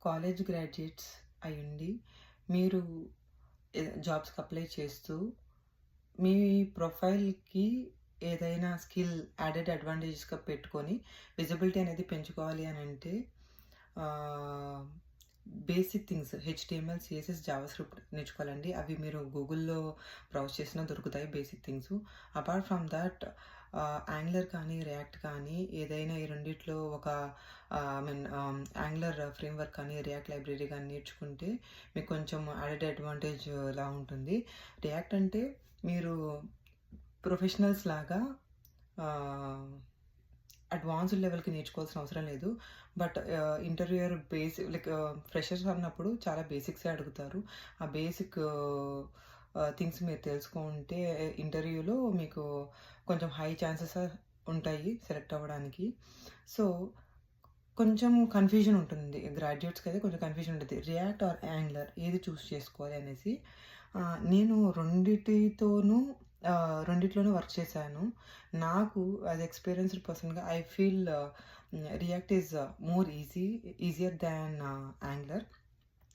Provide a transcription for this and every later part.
College graduates అయ్యుండి మీరు జాబ్స్‌కి అప్లై చేస్తూ మీ ప్రొఫైల్‌కి ఏదైనా స్కిల్ యాడెడ్ అడ్వాంటేజెస్‌గా పెట్టుకొని విజిబిలిటీ అనేది పెంచుకోవాలి అనంటే ah, basic things HTML, CSS, JavaScript నేర్చుకోవాలండి. అవి మీరు గూగుల్‌లో బ్రౌజ్ చేసినా దొరుకుతాయి basic things. Apart from that Angular కానీ, రియాక్ట్ కానీ ఏదైనా ఈ రెండిట్లో ఒక యాంగ్లర్ ఫ్రేమ్‌వర్క్ కానీ, రియాక్ట్ లైబ్రరీ గాని నేర్చుకుంటే మీకు కొంచెం యాడెడ్ అడ్వాంటేజ్ లా ఉంటుంది. రియాక్ట్ అంటే మీరు ప్రొఫెషనల్స్ లాగా ఆహ్, అడ్వాన్స్డ్ లెవెల్‌కి నేర్చుకోవాల్సిన అవసరం లేదు. బట్ ఇంటర్వ్యూయర్ ఫ్రెషర్స్ అన్నప్పుడు చాలా బేసిక్సే అడుగుతారు. ఆ బేసిక్ థింగ్స్ మీరు తెలుసుకుంటే ఇంటర్వ్యూలో మీకు కొంచెం హై ఛాన్సెస్ ఉంటాయి సెలెక్ట్ అవ్వడానికి. సో, కొంచెం కన్‌ఫ్యూజన్ ఉంటుంది. గ్రాడ్యుయేట్స్‌కైతే కొంచెం కన్‌ఫ్యూజన్ ఉంటది. రియాక్ట్ ఆర్ యాంగ్లర్ ఏది చూస్ చేసుకోవాలి అనేసి. నేను రెండిట్లోనూ వర్క్ చేశాను. నాకు యాస్ ఎక్స్‌పీరియన్స్‌డ్ పర్సన్‌గా I feel React is more easier than Angular.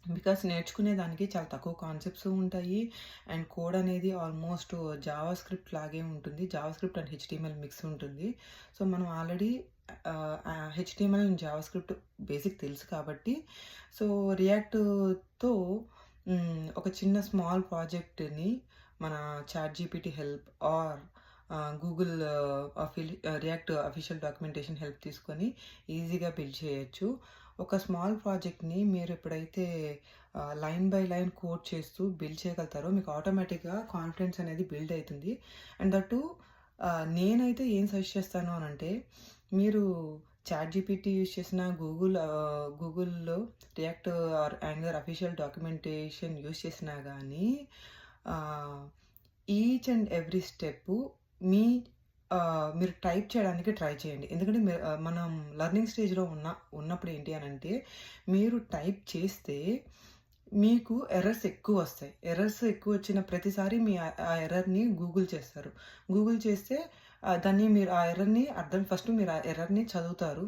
Because నేర్చుకునే దానికి చాలా తక్కువ కాన్సెప్ట్స్ ఉంటాయి. అండ్ కోడ్ అనేది ఆల్మోస్ట్ జావా స్క్రిప్ట్ లాగే ఉంటుంది. JavaScript and HTML mix ఉంటుంది. సో, మనం already HTML and JavaScript basic తెలుసు కాబట్టి, సో, రియాక్ట్‌తో ఒక చిన్న స్మాల్ ప్రాజెక్ట్‌ని మన ChatGPT help or Google React official documentation help తీసుకొని ఈజీగా బిల్డ్ చేయొచ్చు. ఒక స్మాల్ ప్రాజెక్ట్‌ని మీరెప్పుడైతే లైన్ బై లైన్ కోడ్ చేస్తూ బిల్డ్ చేయగలుగుతారో మీకు ఆటోమేటిక్‌గా కాన్ఫిడెన్స్ అనేది బిల్డ్ అయితుంది. అండ్ దట్ టూ నేనైతే ఏం సజెస్ట్ చేస్తాను అనంటే, మీరు చాట్‌జీపీటీ యూజ్ చేసినా, గూగుల్‌లో react or angular official documentation use చేసినా గానీ ఆహ్, ఈచ్ అండ్ ఎవ్రీ స్టెప్పు మీ మీరు టైప్ చేయడానికి ట్రై చేయండి. ఎందుకంటే మనం లెర్నింగ్ స్టేజ్‌లో ఉన్నప్పుడు ఏంటి అనంటే, మీరు టైప్ చేస్తే మీకు ఎర్రర్స్ ఎక్కువొస్తాయి. ఎర్రర్స్ ఎక్కువొచ్చిన ప్రతిసారి మీ ఆ ఎర్రర్‌ని గూగుల్ చేస్తారు. గూగుల్ చేస్తే దాన్ని మీరు ఆ ఎర్రర్‌ని ఫస్ట్ మీరు ఆ ఎర్రర్‌ని చదువుతారు.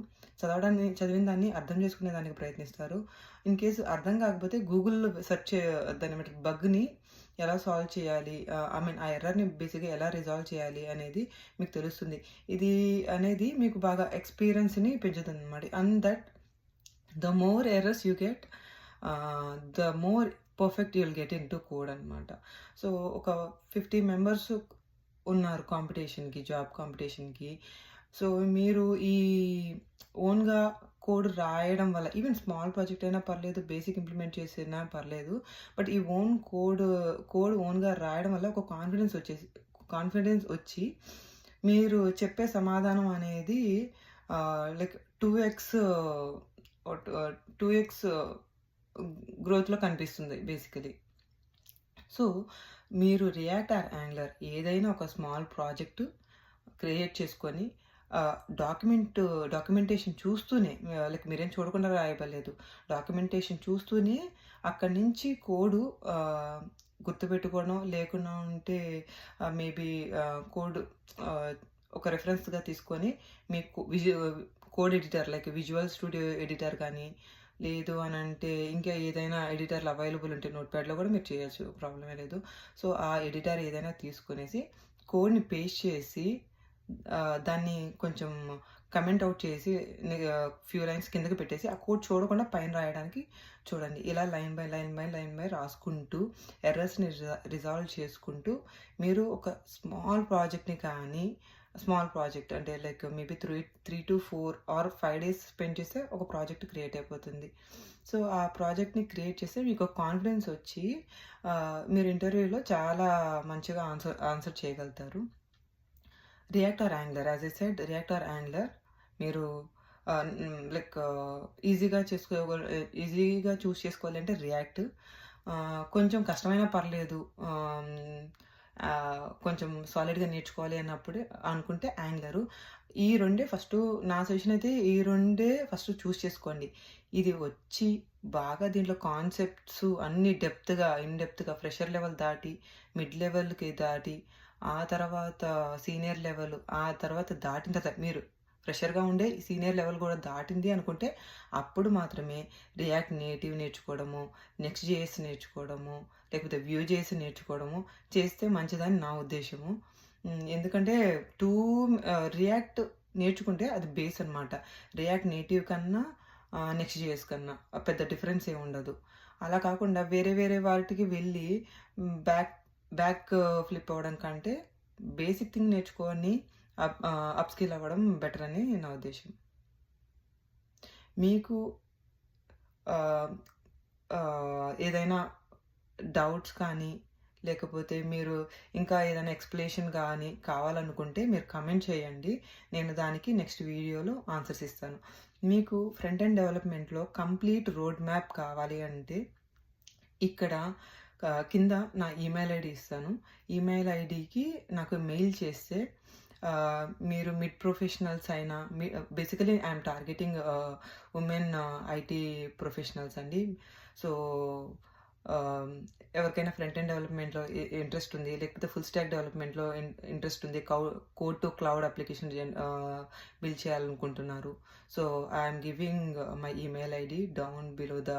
చదివిన దాన్ని అర్థం చేసుకునే దానికి ప్రయత్నిస్తారు. ఇన్ కేస్ అర్థం కాకపోతే గూగుల్‌లో దాన్నేమంటారు బగ్‌ని ఎలా సాల్వ్ చేయాలి? ఆ ఎర్రర్‌ని బేసిక్‌గా ఎలా రిజాల్వ్ చేయాలి అనేది మీకు తెలుస్తుంది. ఇది అనేది మీకు బాగా ఎక్స్‌పీరియన్స్‌ని పెంచుతుందనమాట. And that the more errors you get the more perfect you'll get into code అనమాట. సో, ఒక 50 మెంబర్స్ ఉన్నారు కాంపిటీషన్‌కి, జాబ్ కాంపిటీషన్‌కి. సో, మీరు ఈ ఓన్‌గా కోడ్ రాయడం వల్ల ఈవెన్ స్మాల్ ప్రాజెక్ట్ అయినా పర్లేదు, బేసిక్ ఇంప్లిమెంట్ చేసినా పర్లేదు. బట్ ఈ కోడ్ ఓన్‌గా రాయడం వల్ల ఒక కాన్ఫిడెన్స్ వచ్చి మీరు చెప్పే సమాధానం అనేది లైక్ 2x 2x గ్రోత్‌లో కనిపిస్తుంది బేసికల్లీ. సో, మీరు రియాక్ట్ ఆర్ యాంగులర్ ఏదైనా ఒక స్మాల్ ప్రాజెక్ట్ క్రియేట్ చేసుకొని డాక్యుమెంటేషన్ చూస్తూనే మీరేం చూడకుండా రాయబడలేదు. డాక్యుమెంటేషన్ చూస్తూనే అక్కడి నుంచి కోడు గుర్తుపెట్టుకోవడం, లేకుండా ఉంటే మేబీ కోడ్ ఆహ్, ఒక రిఫరెన్స్‌గా తీసుకొని మీకు code editor like visual studio editor కానీ, లేదు అనంటే ఇంకా ఏదైనా ఎడిటర్లు అవైలబుల్ ఉంటే నోట్‌ప్యాడ్‌లో కూడా మీరు చేయొచ్చు. ప్రాబ్లమే లేదు. సో, ఆ ఎడిటర్ ఏదైనా తీసుకొనేసి కోడ్‌ని పేస్ట్ చేసి దాన్ని కొంచెం కమెంట్ ఔట్ చేసి ఫ్యూ లైన్స్ కిందకి పెట్టేసి, ఆ కోడ్ చూడకుండా పైన రాయడానికి చూడండి. ఇలా లైన్ బై లైన్ రాసుకుంటూ ఎర్రర్స్‌ని రిజాల్వ్ చేసుకుంటూ మీరు ఒక స్మాల్ ప్రాజెక్ట్ అంటే like maybe 3-4 or 5 days spend చేస్తే ఒక ప్రాజెక్ట్ క్రియేట్ అయిపోతుంది. సో, ఆ ప్రాజెక్ట్‌ని క్రియేట్ చేస్తే మీకు కాన్ఫిడెన్స్ వచ్చి మీరు ఇంటర్వ్యూలో చాలా మంచిగా ఆన్సర్ చేయగలుగుతారు. React or Angular as I said React or Angular మీరు లైక్ ఈజీగా చూజ్ చేసుకోవాలంటే రియాక్ట్. కొంచెం కష్టమైనా పర్లేదు. కొంచెం సాలిడ్‌గా నేర్చుకోవాలి అన్నప్పుడు అనుకుంటే యాంగులరు. ఈ రెండే ఫస్టు నా సజెషన్ అయితే ఈ రెండే ఫస్ట్ చూజ్ చేసుకోండి. ఇది వచ్చి బాగా దీంట్లో కాన్సెప్ట్స్ అన్నీ ఇన్ డెప్త్‌గా ఫ్రెషర్ లెవెల్ దాటి, మిడ్ లెవెల్‌కి దాటి, ఆ తర్వాత సీనియర్ లెవెల్, ఆ తర్వాత దాటిన తర్వాత మీరు ఫ్రెషర్‌గా ఉండే సీనియర్ లెవెల్ కూడా దాటింది అనుకుంటే, అప్పుడు మాత్రమే రియాక్ట్ నేటివ్ నేర్చుకోవడము, నెక్స్ట్ జేఎస్ నేర్చుకోవడము, లేకపోతే వ్యూ జేఎస్ నేర్చుకోవడము చేస్తే మంచిదని నా ఉద్దేశము. ఎందుకంటే రియాక్ట్ నేర్చుకుంటే అది బేస్ అనమాట. రియాక్ట్ నేటివ్ కన్నా నెక్స్ట్ జేఎస్ కన్నా పెద్ద డిఫరెన్స్ ఏమి ఉండదు. అలా కాకుండా వేరే వేరే వాటికి వెళ్ళి బ్యాక్ బ్యాక్ ఫ్లిప్ అవ్వడం కంటే బేసిక్ థింగ్ నేర్చుకొని అప్ స్కిల్ అవ్వడం బెటర్ అని నా ఉద్దేశం. మీకు ఆహ్, ఏదైనా డౌట్స్ కానీ, లేకపోతే మీరు ఇంకా ఏదైనా ఎక్స్‌ప్లనేషన్ గానీ కావాలనుకుంటే మీరు కామెంట్ చేయండి. నేను దానికి నెక్స్ట్ వీడియోలో ఆన్సర్స్ ఇస్తాను. మీకు ఫ్రంట్ ఎండ్ డెవలప్‌మెంట్‌లో కంప్లీట్ రోడ్ మ్యాప్ కావాలి అంటే ఇక్కడ కింద నా ఈమెయిల్ ఐడీ ఇస్తాను. ఈమెయిల్ ఐడీకి నాకు మెయిల్ చేస్తే మీరు మిడ్ ప్రొఫెషనల్స్ అయినా basically I'm targeting women IT professionals అండి. సో, ఎవరికైనా ఫ్రంట్ ఎండ్ డెవలప్‌మెంట్‌లో ఇంట్రెస్ట్ ఉంది, లేకపోతే ఫుల్ స్టాక్ డెవలప్‌మెంట్‌లో ఇంట్రెస్ట్ ఉంది. Code to cloud application build చేయాలనుకుంటున్నారు. So, I'm giving my email ID down below the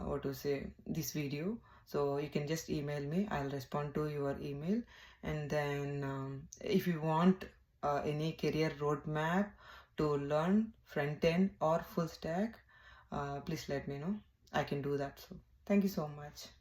what to say this video. So you can just email me. I'll respond to your email. And then if you want any career roadmap to learn front end or full stack, please let me know. I can do that. So thank you so much.